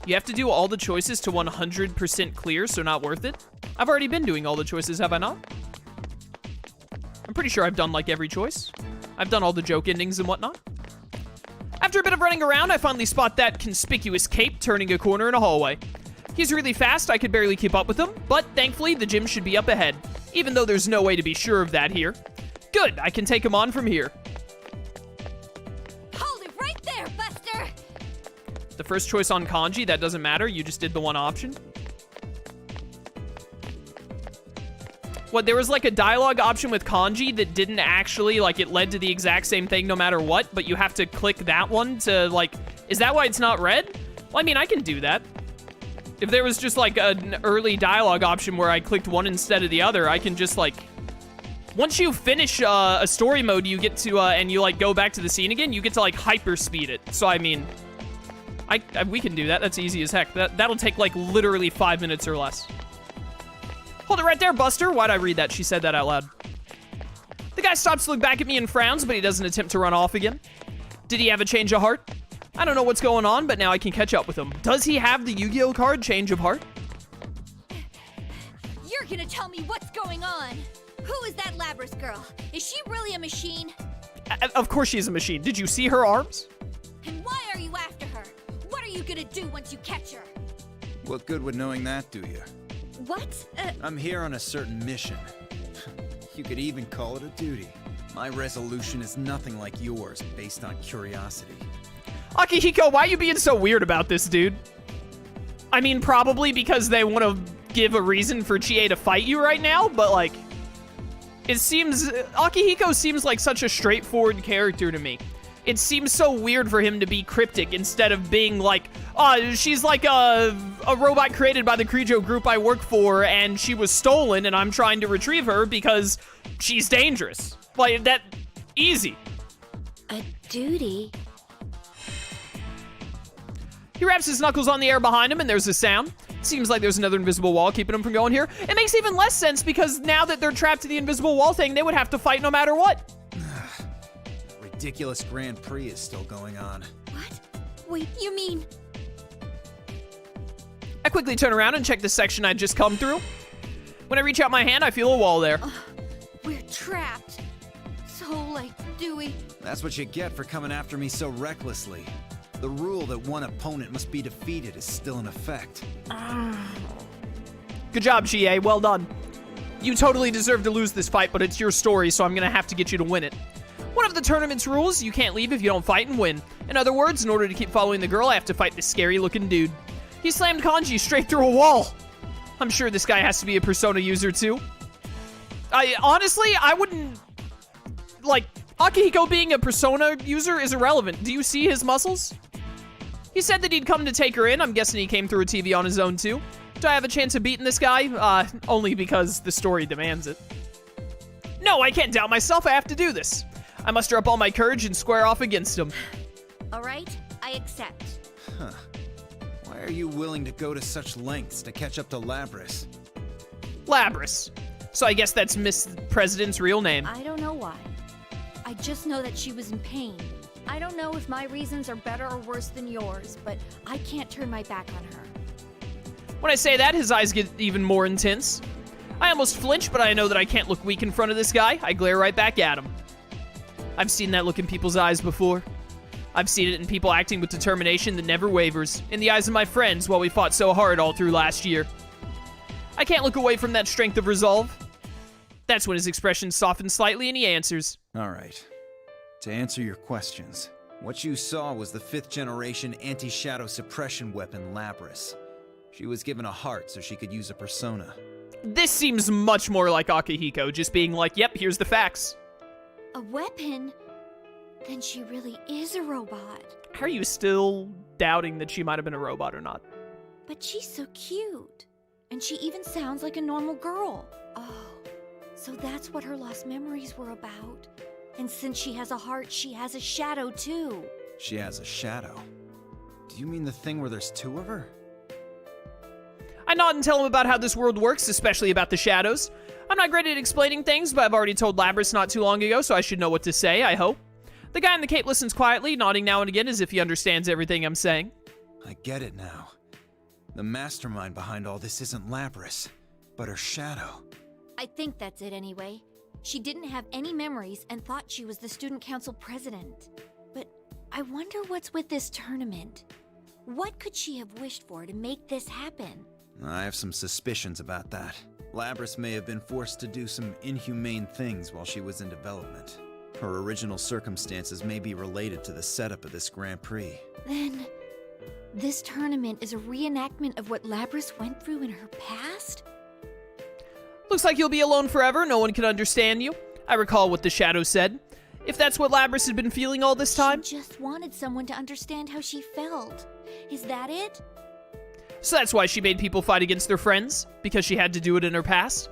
You have to do all the choices to 100% clear, so not worth it. I've already been doing all the choices, have I not? I'm pretty sure I've done, like, every choice. I've done all the joke endings and whatnot. After a bit of running around, I finally spot that conspicuous cape turning a corner in a hallway. He's really fast, I could barely keep up with him, but thankfully, the gym should be up ahead, even though there's no way to be sure of that here. Good, I can take him on from here. Hold it right there, Buster! The first choice on kanji, that doesn't matter, you just did the one option. What, there was like a dialogue option with kanji that didn't actually, like, it led to the exact same thing no matter what, but you have to click that one to, like, is that why it's not red? Well, I mean, I can do that. If there was just, like, an early dialogue option where I clicked one instead of the other, I can just, like, once you finish a story mode, you get to, and you, like, go back to the scene again, you get to, like, hyperspeed it. So, I mean, we can do that. That's easy as heck. That'll take, like, literally 5 minutes or less. Hold it right there, Buster. Why'd I read that? She said that out loud. The guy stops to look back at me and frowns, but he doesn't attempt to run off again. Did he have a change of heart? I don't know what's going on, but now I can catch up with him. Does he have the Yu-Gi-Oh card, Change of Heart? You're gonna tell me what's going on. Who is that Labrys girl? Is she really a machine? Of course she's a machine. Did you see her arms? And why are you after her? What are you gonna do once you catch her? What good would knowing that do you? What? I'm here on a certain mission. You could even call it a duty. My resolution is nothing like yours, based on curiosity. Akihiko, why are you being so weird about this, dude? I mean, probably because they want to give a reason for Chie to fight you right now, but, like, it seems... Akihiko seems like such a straightforward character to me. It seems so weird for him to be cryptic instead of being like, she's like a robot created by the Krijo group I work for, and she was stolen, and I'm trying to retrieve her because she's dangerous. Like, that... easy. A duty? He wraps his knuckles on the air behind him, and there's a sound. Seems like there's another invisible wall keeping him from going here. It makes even less sense because now that they're trapped to the invisible wall thing, they would have to fight no matter what. Ridiculous Grand Prix is still going on. What? Wait, you mean... I quickly turn around and check the section I'd just come through. When I reach out my hand, I feel a wall there. We're trapped. So, like, Dewey... That's what you get for coming after me so recklessly. The rule that one opponent must be defeated is still in effect. Good job, Chie. Well done. You totally deserve to lose this fight, but it's your story, so I'm gonna have to get you to win it. One of the tournament's rules, you can't leave if you don't fight and win. In other words, in order to keep following the girl, I have to fight this scary-looking dude. He slammed Kanji straight through a wall. I'm sure this guy has to be a Persona user, too. Honestly, I wouldn't... Like, Akihiko being a Persona user is irrelevant. Do you see his muscles? He said that he'd come to take her in. I'm guessing he came through a TV on his own, too. Do I have a chance of beating this guy? Only because the story demands it. No, I can't doubt myself. I have to do this. I muster up all my courage and square off against him. All right, I accept. Huh. Why are you willing to go to such lengths to catch up to Labrys? Labrys. So I guess that's Miss President's real name. I don't know why. I just know that she was in pain. I don't know if my reasons are better or worse than yours, but I can't turn my back on her. When I say that, his eyes get even more intense. I almost flinch, but I know that I can't look weak in front of this guy. I glare right back at him. I've seen that look in people's eyes before. I've seen it in people acting with determination that never wavers, in the eyes of my friends while we fought so hard all through last year. I can't look away from that strength of resolve. That's when his expression softens slightly and he answers. All right. To answer your questions, what you saw was the 5th generation anti-shadow suppression weapon, Labrys. She was given a heart so she could use a persona. This seems much more like Akihiko, just being like, yep, here's the facts. A weapon? Then she really is a robot. How are you still doubting that she might have been a robot or not? But she's so cute. And she even sounds like a normal girl. Oh, so that's what her lost memories were about. And since she has a heart, she has a shadow too. She has a shadow? Do you mean the thing where there's 2 of her? I nod and tell him about how this world works, especially about the shadows. I'm not great at explaining things, but I've already told Labrys not too long ago, so I should know what to say, I hope. The guy in the cape listens quietly, nodding now and again as if he understands everything I'm saying. I get it now. The mastermind behind all this isn't Labrys, but her shadow. I think that's it anyway. She didn't have any memories and thought she was the student council president. But I wonder what's with this tournament. What could she have wished for to make this happen? I have some suspicions about that. Labrys may have been forced to do some inhumane things while she was in development. Her original circumstances may be related to the setup of this Grand Prix. Then, this tournament is a reenactment of what Labrys went through in her past? Looks like you'll be alone forever. No one can understand you. I recall what the shadow said. If that's what Labrys had been feeling all this time. She just wanted someone to understand how she felt. Is that it? So that's why she made people fight against their friends, because she had to do it in her past.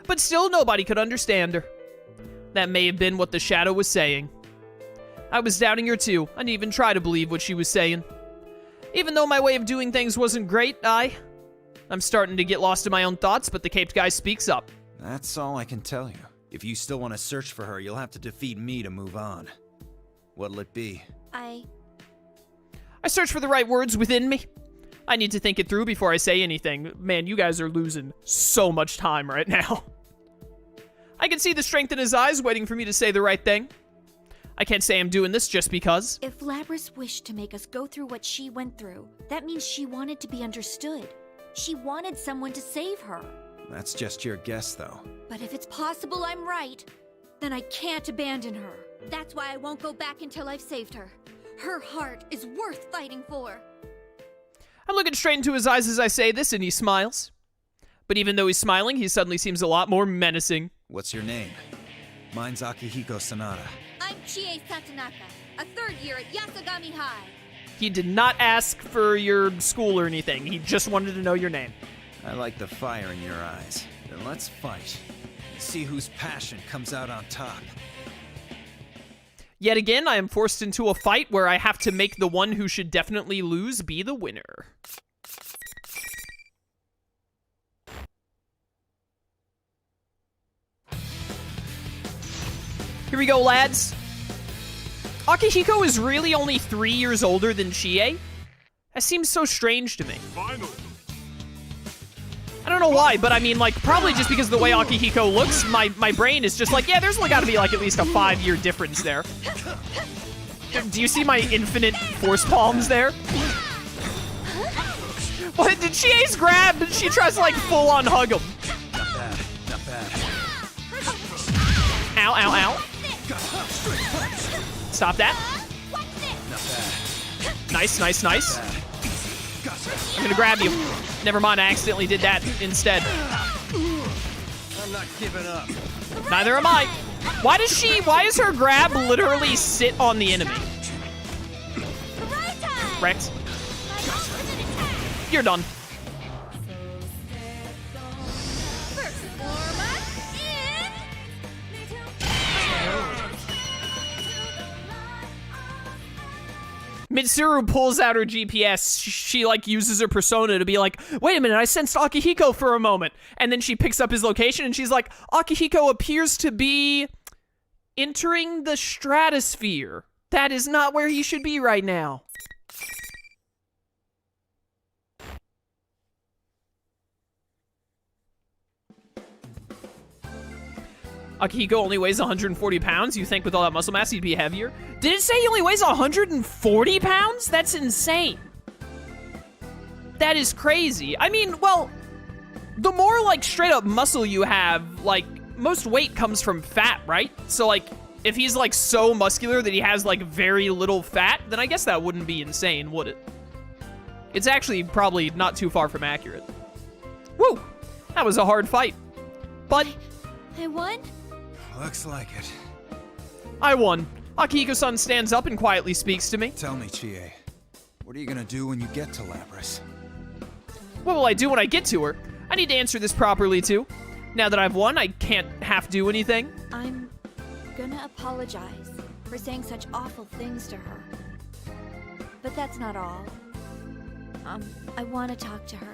But still, nobody could understand her. That may have been what the shadow was saying. I was doubting her too. I didn't even try to believe what she was saying. Even though my way of doing things wasn't great, I'm starting to get lost in my own thoughts, but the caped guy speaks up. That's all I can tell you. If you still want to search for her, you'll have to defeat me to move on. What'll it be? I search for the right words within me. I need to think it through before I say anything. Man, you guys are losing so much time right now. I can see the strength in his eyes waiting for me to say the right thing. I can't say I'm doing this just because. If Labrys wished to make us go through what she went through, that means she wanted to be understood. She wanted someone to save her. That's just your guess, though. But if it's possible I'm right, then I can't abandon her. That's why I won't go back until I've saved her. Her heart is worth fighting for. I'm looking straight into his eyes as I say this, and he smiles. But even though he's smiling, he suddenly seems a lot more menacing. What's your name? Mine's Akihiko Sanada. I'm Chie Satanaka, a third year at Yasogami High. He did not ask for your school or anything. He just wanted to know your name. I like the fire in your eyes. Then let's fight. See whose passion comes out on top. Yet again, I am forced into a fight where I have to make the one who should definitely lose be the winner. Here we go, lads. Akihiko is really only 3 years older than Chie. That seems so strange to me. Finally. I don't know why, but I mean, like, probably just because of the way Akihiko looks, my brain is just like, yeah, there's only gotta be, like, at least a 5-year difference there. Do you see my infinite force palms there? What? Did Chie's grab? She tries to, like, full-on hug him. Not bad. Not bad. Ow, ow, ow. Stop that. Not bad. Nice, nice, nice. I'm gonna grab you. Never mind, I accidentally did that instead. I'm not giving up. Neither am I. Why does her grab literally sit on the enemy? Rex, you're done. Mitsuru pulls out her GPS. She like uses her persona to be like, wait a minute, I sensed Akihiko for a moment. And then she picks up his location and she's like, Akihiko appears to be entering the stratosphere. That is not where he should be right now. Akihiko only weighs 140 pounds. You think with all that muscle mass he'd be heavier? Did it say he only weighs 140 pounds? That's insane. That is crazy. I mean, well, the more like straight up muscle you have, like most weight comes from fat, right? So like if he's like so muscular that he has like very little fat, then I guess that wouldn't be insane, would it? It's actually probably not too far from accurate. Woo! That was a hard fight. But I won? Looks like it. I won. Akihiko-san stands up and quietly speaks to me. Tell me, Chie, what are you gonna do when you get to Labrys? What will I do when I get to her? I need to answer this properly, too. Now that I've won, I can't half-do anything. I'm gonna apologize for saying such awful things to her. But that's not all. I want to talk to her.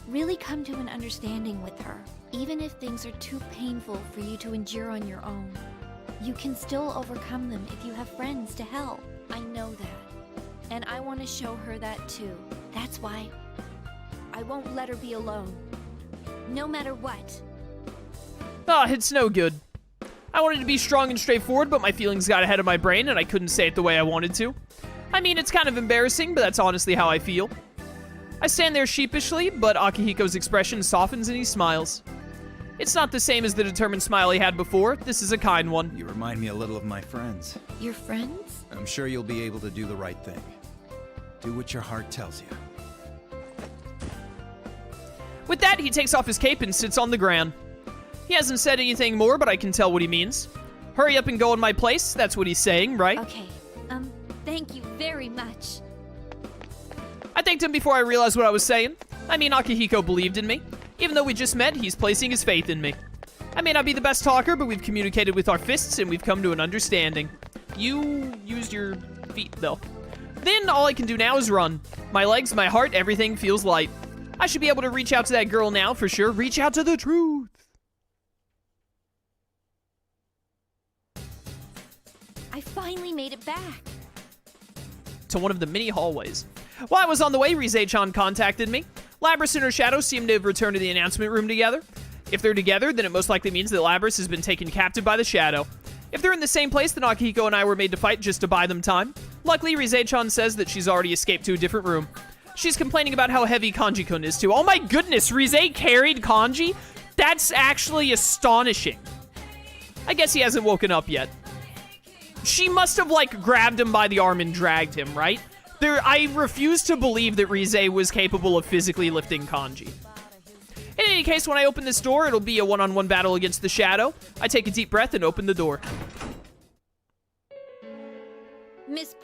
Really come to an understanding with her. Even if things are too painful for you to endure on your own, you can still overcome them if you have friends to help. I know that. And I want to show her that too. That's why I won't let her be alone. No matter what. It's no good. I wanted to be strong and straightforward, but my feelings got ahead of my brain and I couldn't say it the way I wanted to. I mean, it's kind of embarrassing, but that's honestly how I feel. I stand there sheepishly, but Akihiko's expression softens and he smiles. It's not the same as the determined smile he had before. This is a kind one. You remind me a little of my friends. Your friends? I'm sure you'll be able to do the right thing. Do what your heart tells you. With that, he takes off his cape and sits on the ground. He hasn't said anything more, but I can tell what he means. Hurry up and go in my place, that's what he's saying, right? Okay, thank you very much. I thanked him before I realized what I was saying. I mean, Akihiko believed in me. Even though we just met, he's placing his faith in me. I may not be the best talker, but we've communicated with our fists and we've come to an understanding. You used your feet, though. Then all I can do now is run. My legs, my heart, everything feels light. I should be able to reach out to that girl now, for sure. Reach out to the truth. I finally made it back. To one of the many hallways. While I was on the way, Rise-chan contacted me. Labrys and her Shadow seem to have returned to the announcement room together. If they're together, then it most likely means that Labrys has been taken captive by the Shadow. If they're in the same place, then Akihiko and I were made to fight just to buy them time. Luckily, Rise-chan says that she's already escaped to a different room. She's complaining about how heavy Kanji-kun is too. Oh my goodness, Rise carried Kanji? That's actually astonishing. I guess he hasn't woken up yet. She must have, like, grabbed him by the arm and dragged him, right? I refuse to believe that Rise was capable of physically lifting Kanji. In any case, when I open this door, it'll be a one-on-one battle against the Shadow. I take a deep breath and open the door. Miss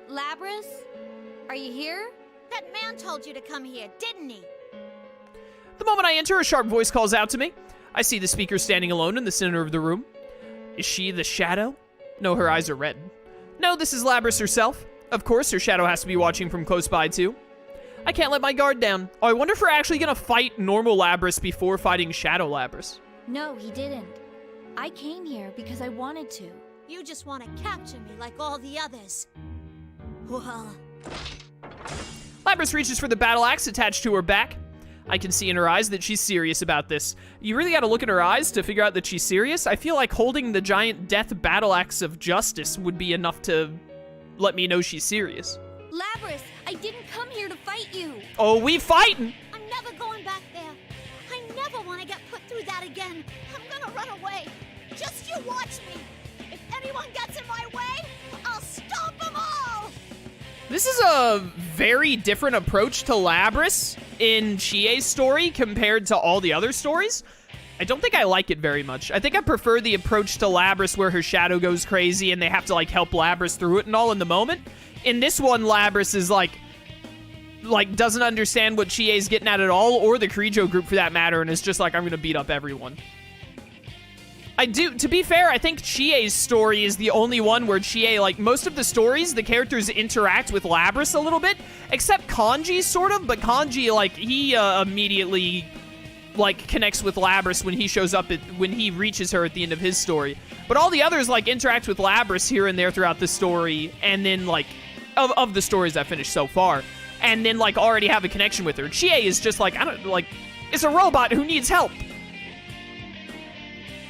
Labrys? Are you here? That man told you to come here, didn't he? The moment I enter, a sharp voice calls out to me. I see the speaker standing alone in the center of the room. Is she the Shadow? No, her eyes are red. No, this is Labrys herself. Of course, her Shadow has to be watching from close by, too. I can't let my guard down. Oh, I wonder if we're actually gonna fight normal Labrys before fighting Shadow Labrys. No, he didn't. I came here because I wanted to. You just want to capture me like all the others. Well... Labrys reaches for the battle axe attached to her back. I can see in her eyes that she's serious about this. You really gotta look in her eyes to figure out that she's serious? I feel like holding the giant death battle axe of justice would be enough to let me know she's serious. Labrys, I didn't come here to fight you. Oh, we fighting! I'm never going back there. I never want to get put through that again. I'm gonna run away. Just you watch me. If anyone gets in my way, I'll stomp them all! This is a very different approach to Labrys in Chie's story compared to all the other stories. I don't think I like it very much. I think I prefer the approach to Labrys where her Shadow goes crazy and they have to, like, help Labrys through it and all in the moment. In this one, Labrys is, like doesn't understand what Chie's getting at all, or the Kirijo group for that matter, and is just like, I'm gonna beat up everyone. To be fair, I think Chie's story is the only one where Chie, like, most of the stories, the characters interact with Labrys a little bit, except Kanji, sort of, but Kanji, like, he immediately, like, connects with Labrys when he shows up, when he reaches her at the end of his story. But all the others, like, interact with Labrys here and there throughout the story, and then, like, of the stories I've finished so far, and then, like, already have a connection with her. Chie is just, like, it's a robot who needs help.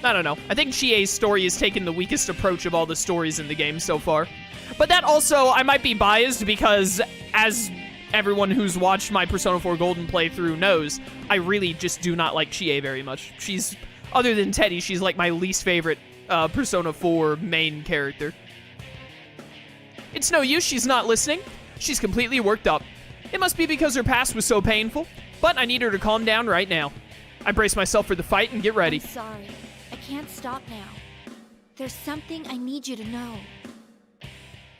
I don't know. I think Chie's story has taken the weakest approach of all the stories in the game so far. But that also, I might be biased because, as everyone who's watched my Persona 4 Golden playthrough knows, I really just do not like Chie very much. She's, other than Teddy, she's like my least favorite Persona 4 main character. It's no use, she's not listening. She's completely worked up. It must be because her past was so painful, but I need her to calm down right now. I brace myself for the fight and get ready. I'm sorry. I can't stop now. There's something I need you to know.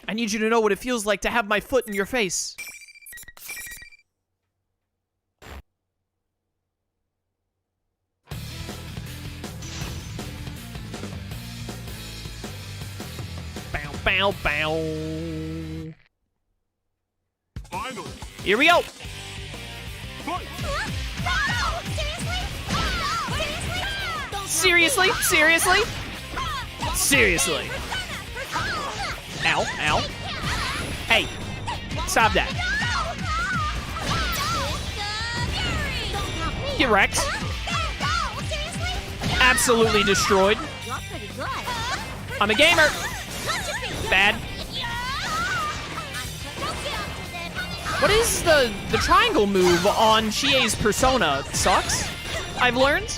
I need you to know what it feels like to have my foot in your face. Bow, bow, bow. Finally. Here we go. Fight. Seriously? Seriously? Seriously? Ow, ow. Hey, stop that. get wrecked. Whoa, seriously? Absolutely destroyed. You're pretty good. I'm a gamer. Bad. What is the triangle move on Chie's persona? It sucks. I've learned.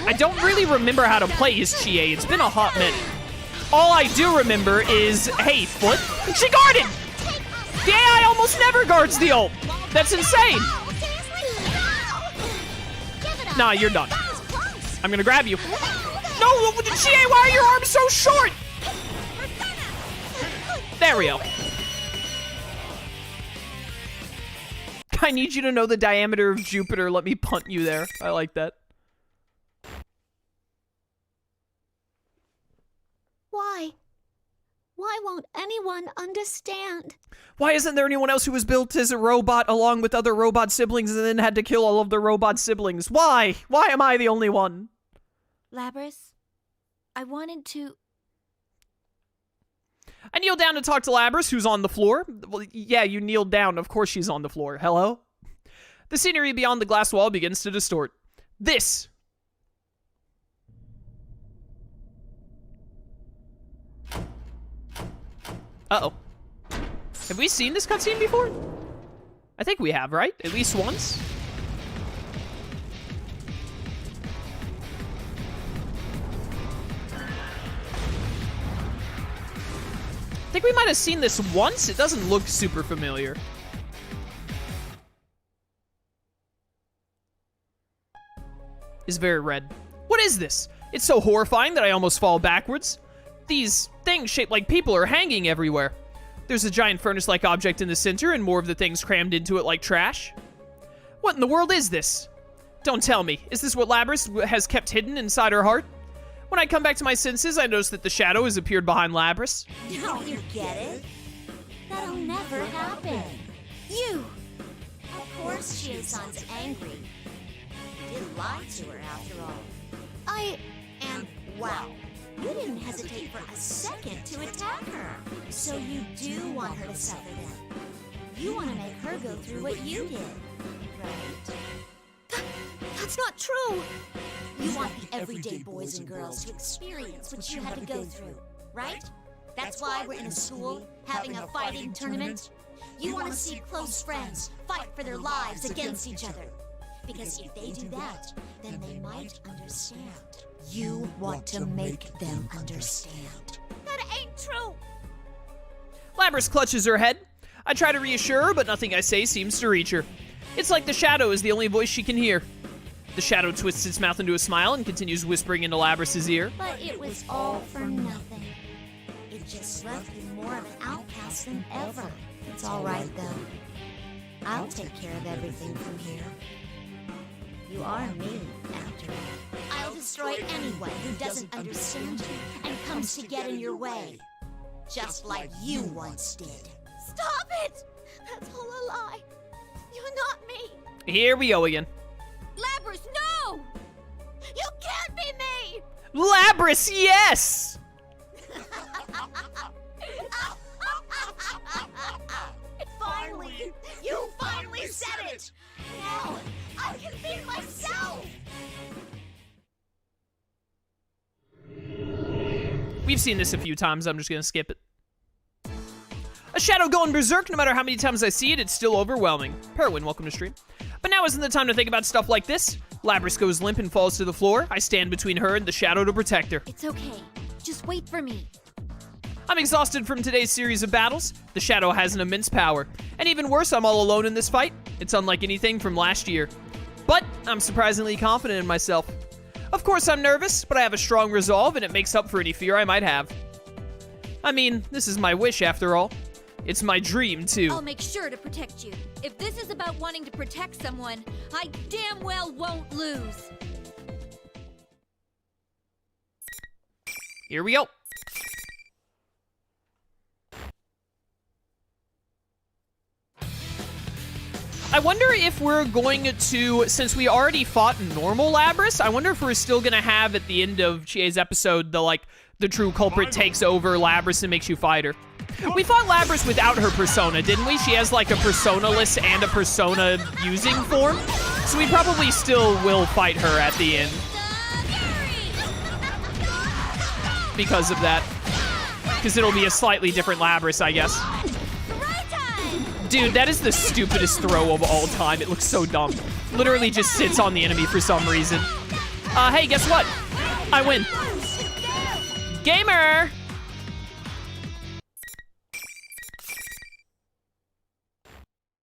I don't really remember how to play as Chie. It's been a hot minute. All I do remember is, hey, foot. She guarded! The AI almost never guards the ult. That's insane. Nah, you're done. I'm gonna grab you. No, Chie, why are your arms so short? There we go. I need you to know the diameter of Jupiter. Let me punt you there. I like that. Why? Why won't anyone understand? Why isn't there anyone else who was built as a robot along with other robot siblings and then had to kill all of their robot siblings? Why? Why am I the only one? Labrys, I wanted to... I kneel down to talk to Labrys, who's on the floor. Well, yeah, you kneeled down. Of course she's on the floor. Hello? The scenery beyond the glass wall begins to distort. This. Uh-oh. Have we seen this cutscene before? I think we have, right? At least once? I think we might have seen this once. It doesn't look super familiar. It's very red. What is this? It's so horrifying that I almost fall backwards. These things shaped like people are hanging everywhere. There's a giant furnace-like object in the center and more of the things crammed into it like trash. What in the world is this? Don't tell me. Is this what Labrys has kept hidden inside her heart? When I come back to my senses, I notice that the shadow has appeared behind Labrys. Don't you get it? That'll never happen. You! Of course Chie-san's angry. You did lie to her after all. And wow, you didn't hesitate for a second to attack her. So you do want her to suffer then. You want to make her go through what you did, right? That's not true. You want the everyday boys and girls to experience what you had to go through, right? That's why we're in a school having a fighting tournament. You want to see close friends fight for their lives against each other. Because if they do that, then they might understand. You want to make them understand. That ain't true. Labrys clutches her head. I try to reassure her, but nothing I say seems to reach her. It's like the shadow is the only voice she can hear. The shadow twists its mouth into a smile and continues whispering into Labrys' ear. But it was all for nothing. It just left you more of an outcast than ever. It's all right, though. I'll take care of everything from here. You are me, after all. I'll destroy anyone who doesn't understand you and comes to get in your way. Just like you once did. Stop it! That's all a lie. You're not me. Here we go again. Labrys, no! You can't be me! Labrys, yes! Finally! You finally said it! Now, I can be myself! We've seen this a few times, I'm just gonna skip it. A shadow going berserk, no matter how many times I see it, it's still overwhelming. Perwin, welcome to stream. But now isn't the time to think about stuff like this. Labrys goes limp and falls to the floor. I stand between her and the shadow to protect her. It's okay. Just wait for me. I'm exhausted from today's series of battles. The shadow has an immense power. And even worse, I'm all alone in this fight. It's unlike anything from last year. But I'm surprisingly confident in myself. Of course I'm nervous, but I have a strong resolve and it makes up for any fear I might have. I mean, this is my wish after all. It's my dream, too. I'll make sure to protect you. If this is about wanting to protect someone, I damn well won't lose. Here we go. I wonder if we're going to, since we already fought normal Labrys, I wonder if we're still going to have at the end of Chie's episode the true culprit takes over Labrys and makes you fight her. We fought Labrys without her persona, didn't we? She has like a persona-less and a persona-using form. So we probably still will fight her at the end. Because of that. Because it'll be a slightly different Labrys, I guess. Dude, that is the stupidest throw of all time. It looks so dumb. Literally just sits on the enemy for some reason. Hey, guess what? I win. Gamer!